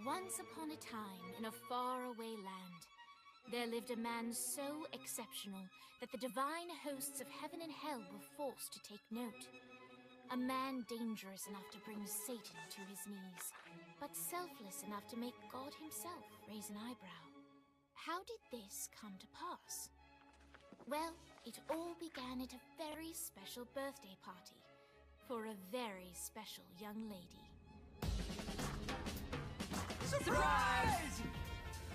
Once upon a time, in a faraway land, there lived a man so exceptional that the divine hosts of heaven and hell were forced to take note. A man dangerous enough to bring Satan to his knees, but selfless enough to make God himself raise an eyebrow. How did this come to pass? Well, it all began at a very special birthday party for a very special young lady. Surprise!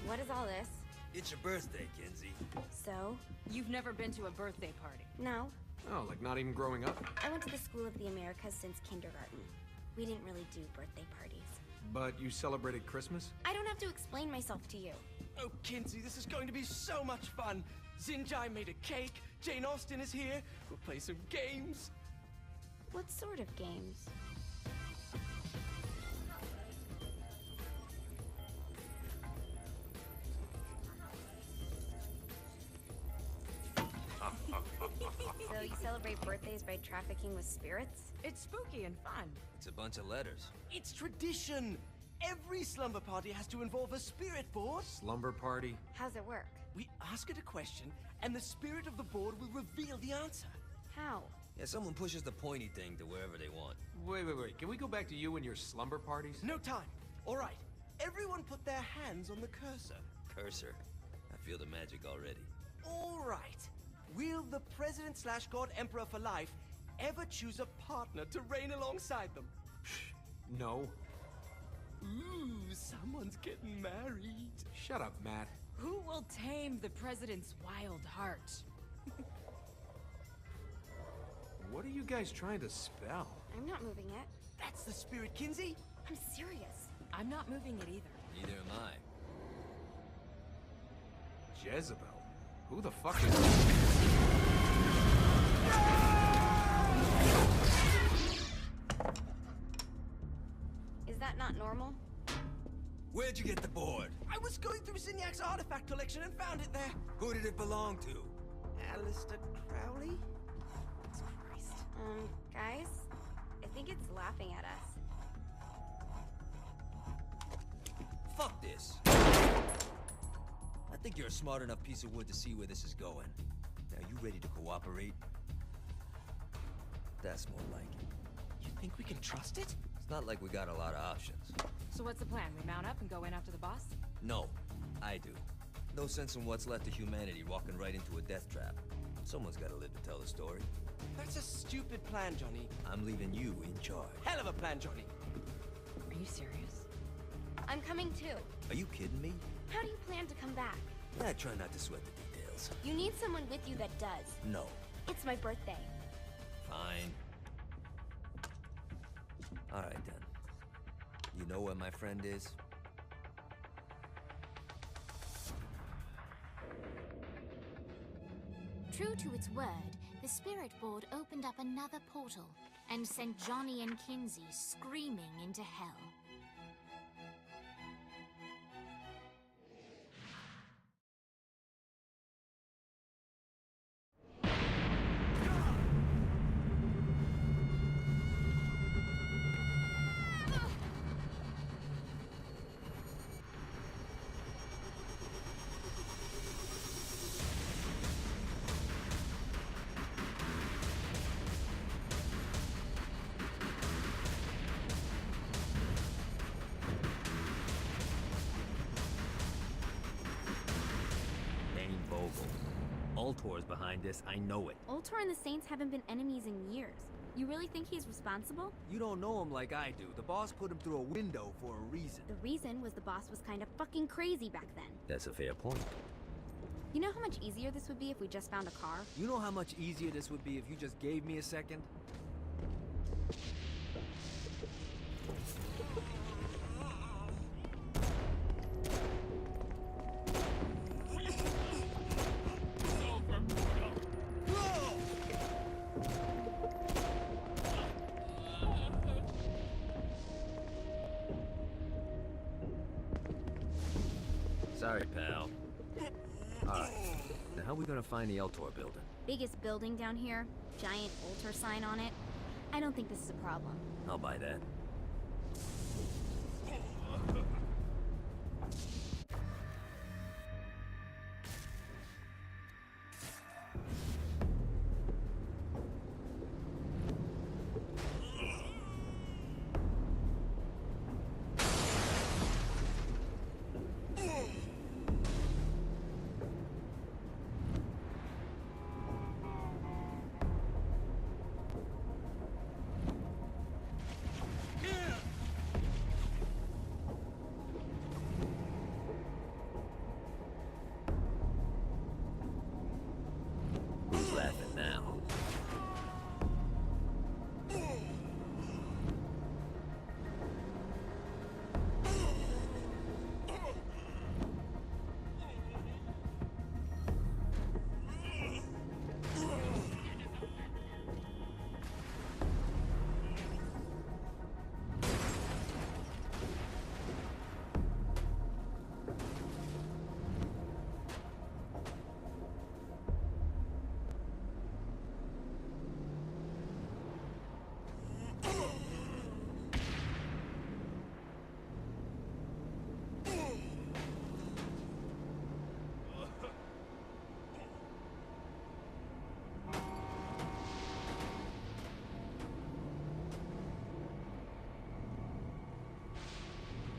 What is all this? It's your birthday, Kinsey. So? You've never been to a birthday party? No. Oh, like not even growing up? I went to the School of the Americas since kindergarten. We didn't really do birthday parties. But you celebrated Christmas? I don't have to explain myself to you. Oh, Kinsey, this is going to be so much fun. Zinjai made a cake, Jane Austen is here, we'll play some games. What sort of games? So you celebrate birthdays by trafficking with spirits? It's spooky and fun. It's a bunch of letters. It's tradition. Every slumber party has to involve a spirit board. Slumber party? How's it work? We ask it a question, and the spirit of the board will reveal the answer. How? Yeah, someone pushes the pointy thing to wherever they want. Wait. Can we go back to you and your slumber parties? No time. All right. Everyone put their hands on the cursor. Cursor. I feel the magic already. All right. Will the President/God Emperor for life ever choose a partner to reign alongside them? No. Ooh, someone's getting married. Shut up, Matt. Who will tame the president's wild heart? What are you guys trying to spell? I'm not moving it. That's the spirit, Kinsey. I'm serious. I'm not moving it either. Neither am I. Jezebel? Who the fuck is... Is that not normal? Where'd you get the board? I was going through Zignac's artifact collection and found it there. Who did it belong to? Alistair Crowley? Christ. Guys? I think it's laughing at us. Fuck this. I think you're a smart enough piece of wood to see where this is going. Now, you ready to cooperate? That's more like it. You think we can trust it? It's not like we got a lot of options. So what's the plan? We mount up and go in after the boss? No, I do. No sense in what's left of humanity walking right into a death trap. Someone's gotta live to tell the story. That's a stupid plan, Johnny. I'm leaving you in charge. Hell of a plan, Johnny. Are you serious? I'm coming too. Are you kidding me? How do you plan to come back? I try not to sweat the details. You need someone with you that does. No. It's my birthday. Fine. All right, then. You know where my friend is? True to its word, the spirit board opened up another portal and sent Johnny and Kinsey screaming into hell. Ultor's behind this, I know it. Ultor and the Saints haven't been enemies in years. You really think he's responsible? You don't know him like I do. The boss put him through a window for a reason. The reason was the boss was kind of fucking crazy back then. That's a fair point. You know how much easier this would be if we just found a car? You know how much easier this would be if you just gave me a second? Sorry, pal. Alright, now how are we gonna find the Ultor building? Biggest building down here, giant Ultor sign on it. I don't think this is a problem. I'll buy that.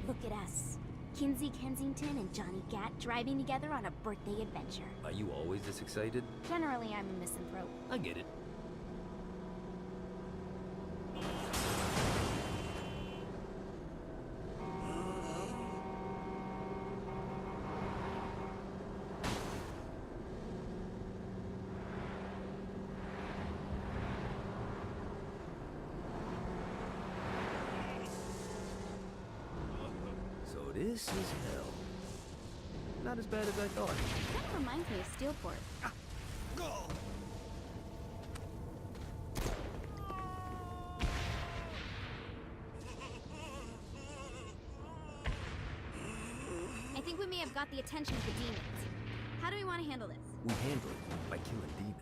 Look at us. Kinsey Kensington and Johnny Gat driving together on a birthday adventure. Are you always this excited? Generally, I'm a misanthrope. I get it. This is hell. Not as bad as I thought. Kind of reminds me of Steelport. I think we may have got the attention of the demons. How do we want to handle this? We handle it by killing demons.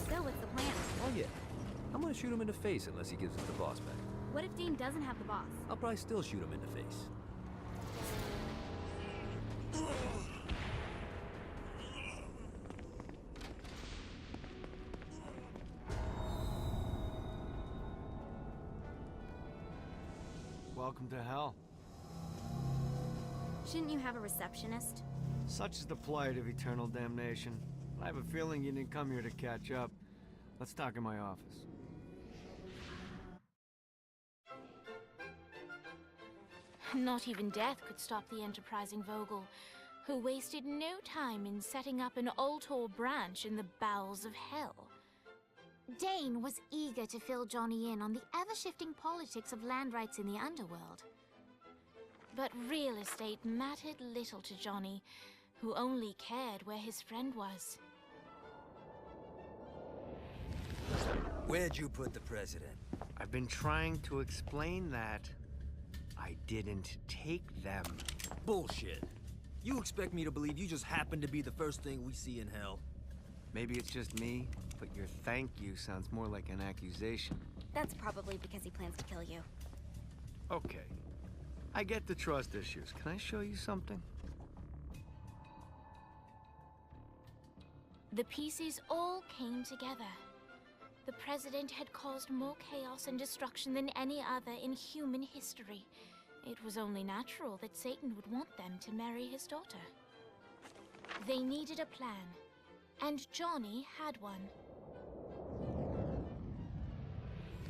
So, what's the plan? Oh yeah. I'm gonna shoot him in the face unless he gives us the boss back. What if Dean doesn't have the boss? I'll probably still shoot him in the face. Welcome to hell. Shouldn't you have a receptionist? Such is the plight of eternal damnation. I have a feeling you didn't come here to catch up. Let's talk in my office. Not even death could stop the enterprising Vogel, who wasted no time in setting up an Altor branch in the bowels of hell. Dane was eager to fill Johnny in on the ever-shifting politics of land rights in the underworld. But real estate mattered little to Johnny, who only cared where his friend was. Where'd you put the president? I've been trying to explain that. I didn't take them. Bullshit. You expect me to believe you just happened to be the first thing we see in hell? Maybe it's just me, but your thank you sounds more like an accusation. That's probably because he plans to kill you. Okay. I get the trust issues. Can I show you something? The pieces all came together. The president had caused more chaos and destruction than any other in human history. It was only natural that Satan would want them to marry his daughter. They needed a plan, and Johnny had one.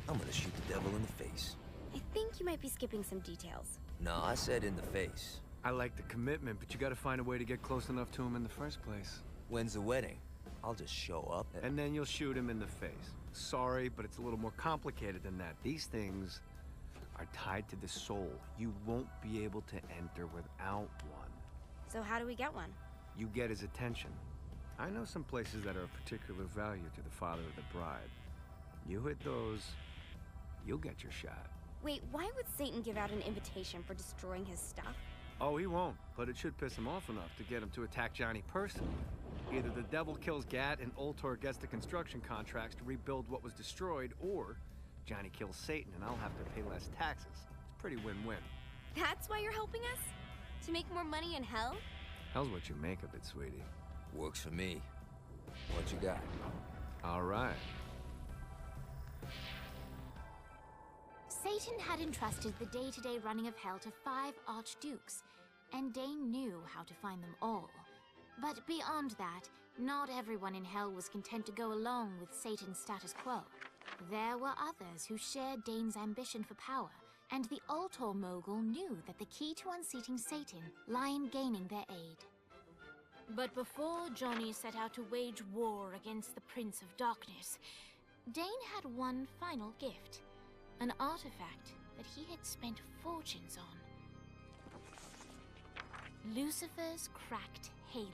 I'm gonna shoot the devil in the face. I think you might be skipping some details. No, I said in the face. I like the commitment, but you gotta find a way to get close enough to him in the first place. When's the wedding? I'll just show up And then you'll shoot him in the face. Sorry, but it's a little more complicated than that. These things are tied to the soul. You won't be able to enter without one. So how do we get one? You get his attention. I know some places that are of particular value to the father of the bride. You hit those, you'll get your shot. Wait, why would Satan give out an invitation for destroying his stuff? Oh, he won't, but it should piss him off enough to get him to attack Johnny personally. Either the devil kills Gat and Ultor gets the construction contracts to rebuild what was destroyed, or Johnny kills Satan and I'll have to pay less taxes. It's pretty win-win. That's why you're helping us? To make more money in hell? Hell's what you make of it, sweetie. Works for me. What you got? All right. Satan had entrusted the day-to-day running of hell to 5 archdukes, and Dane knew how to find them all. But beyond that, not everyone in hell was content to go along with Satan's status quo. There were others who shared Dane's ambition for power, and the Altor mogul knew that the key to unseating Satan lay in gaining their aid. But before Johnny set out to wage war against the Prince of Darkness, Dane had one final gift, an artifact that he had spent fortunes on. Lucifer's cracked halo.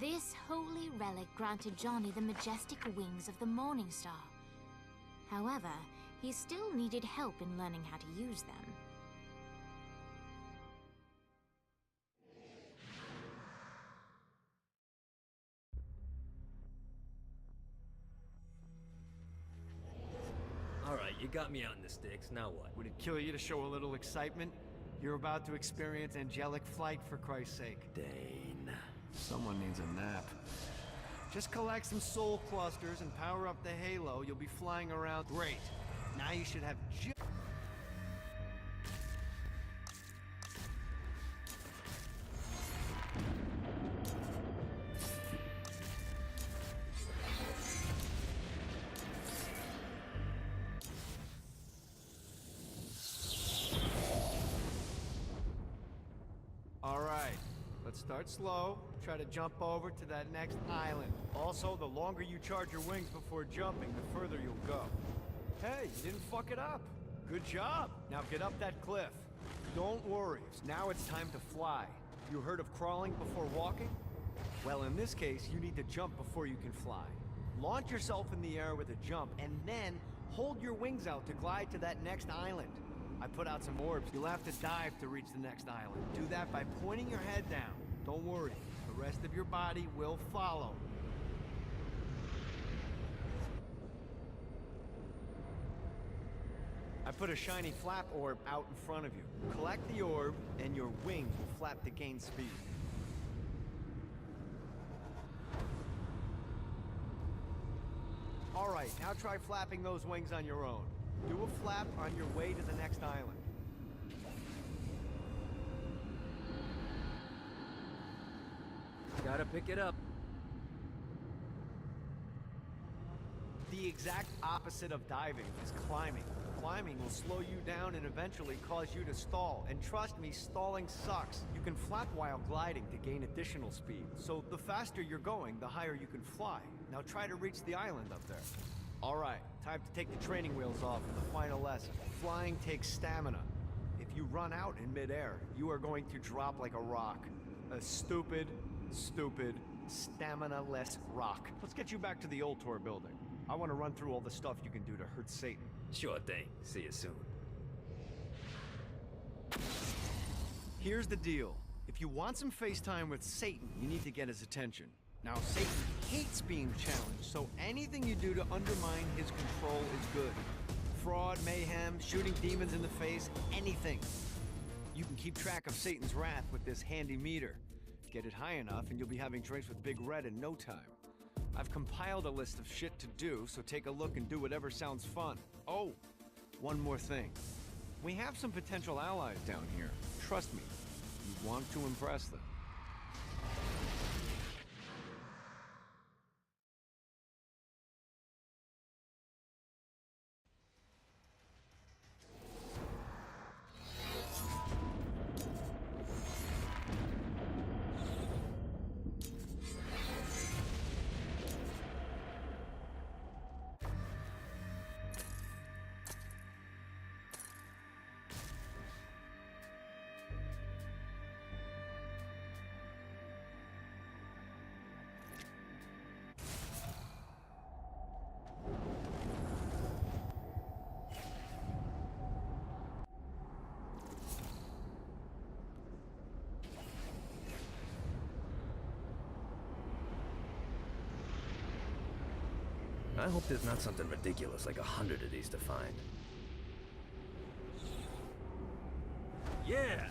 This holy relic granted Johnny the majestic wings of the Morning Star. However, he still needed help in learning how to use them. All right, you got me out in the sticks, now what? Would it kill you to show a little excitement? You're about to experience angelic flight, for Christ's sake. Dane. Someone needs a nap. Just collect some soul clusters and power up the halo. You'll be flying around. Great. Now you should have Start slow, try to jump over to that next island. Also, the longer you charge your wings before jumping, the further you'll go. Hey, you didn't fuck it up. Good job. Now get up that cliff. Don't worry, now it's time to fly. You heard of crawling before walking? Well, in this case, you need to jump before you can fly. Launch yourself in the air with a jump, and then hold your wings out to glide to that next island. I put out some orbs. You'll have to dive to reach the next island. Do that by pointing your head down. Don't worry, the rest of your body will follow. I put a shiny flap orb out in front of you. Collect the orb, and your wings will flap to gain speed. All right, now try flapping those wings on your own. Do a flap on your way to the next island. Gotta pick it up. The exact opposite of diving is climbing. Climbing will slow you down and eventually cause you to stall. And trust me, stalling sucks. You can flap while gliding to gain additional speed. So the faster you're going, the higher you can fly. Now try to reach the island up there. All right, time to take the training wheels off for the final lesson. Flying takes stamina. If you run out in midair, you are going to drop like a rock. A stupid, stamina-less rock. Let's get you back to the old tour building. I want to run through all the stuff you can do to hurt Satan. Sure thing. See you soon. Here's the deal. If you want some FaceTime with Satan, you need to get his attention. Now, Satan hates being challenged, so anything you do to undermine his control is good. Fraud, mayhem, shooting demons in the face, anything. You can keep track of Satan's wrath with this handy meter. Get it high enough and you'll be having drinks with Big Red in no time. I've compiled a list of shit to do, so take a look and do whatever sounds fun. Oh, one more thing. We have some potential allies down here. Trust me, you want to impress them. I hope there's not something ridiculous like 100 of these to find. Yeah!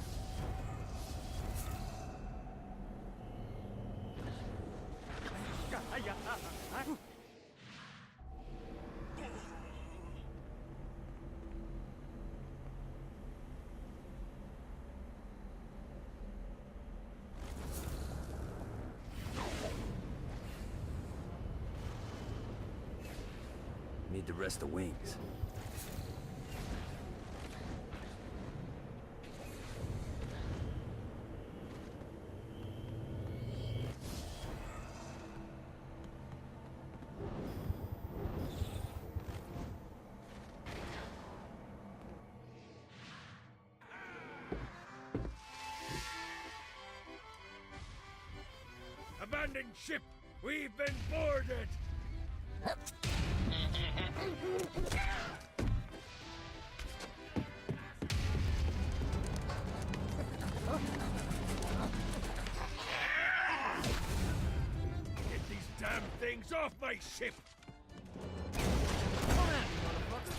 Need to rest the wings. Abandoned ship! We've been boarded! Get these damn things off my ship! Come at me, motherfucker!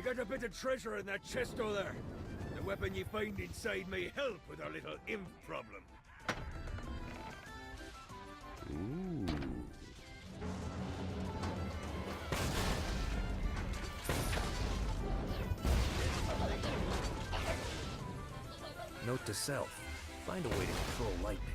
got a bit of treasure in that chest over there. The weapon you find inside may help with our little imp problem. Ooh. Note to self. Find a way to control lightning.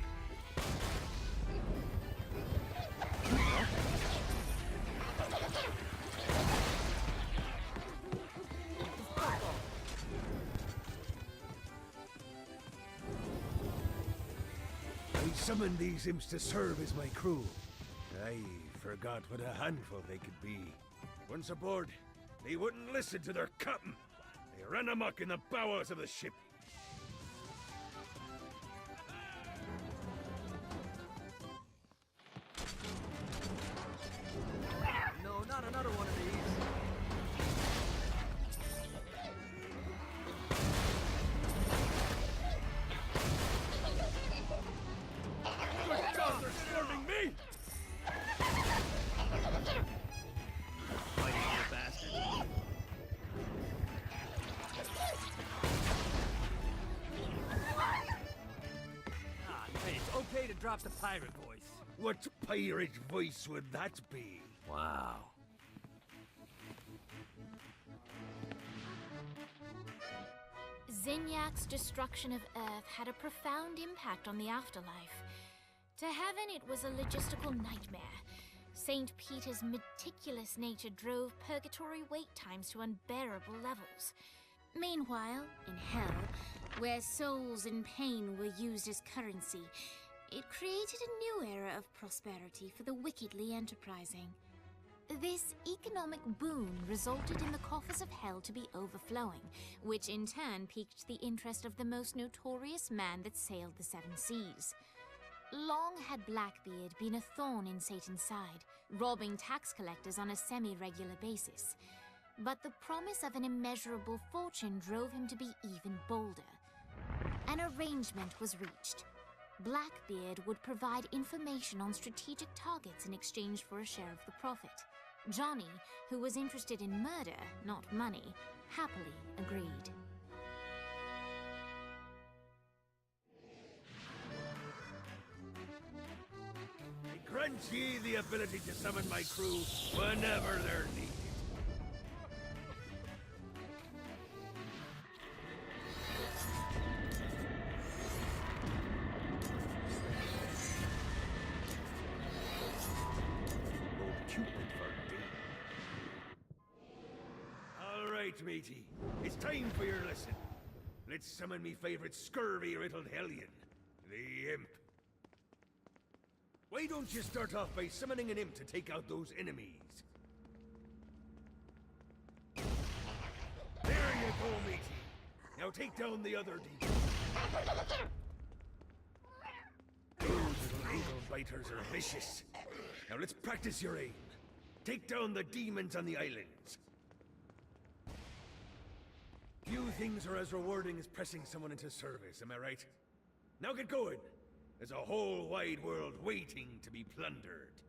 I summoned these imps to serve as my crew. I forgot what a handful they could be. Once aboard, they wouldn't listen to their captain. They ran amok in the bowels of the ship. No, not another one of these. Good God, they're swarming me! Fighting little bastard. Hey, it's okay to drop the pirate voice. What pirate voice would that be? Wow. Zinyak's destruction of Earth had a profound impact on the afterlife. To heaven, it was a logistical nightmare. St. Peter's meticulous nature drove purgatory wait times to unbearable levels. Meanwhile, in hell, where souls in pain were used as currency, it created a new era of prosperity for the wickedly enterprising. This economic boon resulted in the coffers of hell to be overflowing, which in turn piqued the interest of the most notorious man that sailed the seven seas. Long had Blackbeard been a thorn in Satan's side, robbing tax collectors on a semi-regular basis. But the promise of an immeasurable fortune drove him to be even bolder. An arrangement was reached. Blackbeard would provide information on strategic targets in exchange for a share of the profit. Johnny, who was interested in murder, not money, happily agreed. I grant ye the ability to summon my crew whenever they're needed. Alright, matey. It's time for your lesson. Let's summon me favorite scurvy-riddled hellion, the imp. Why don't you start off by summoning an imp to take out those enemies? There you go, matey. Now take down the other demons. Those little ankle biters are vicious. Now let's practice your aim. Take down the demons on the islands. Few things are as rewarding as pressing someone into service, am I right? Now get going. There's a whole wide world waiting to be plundered.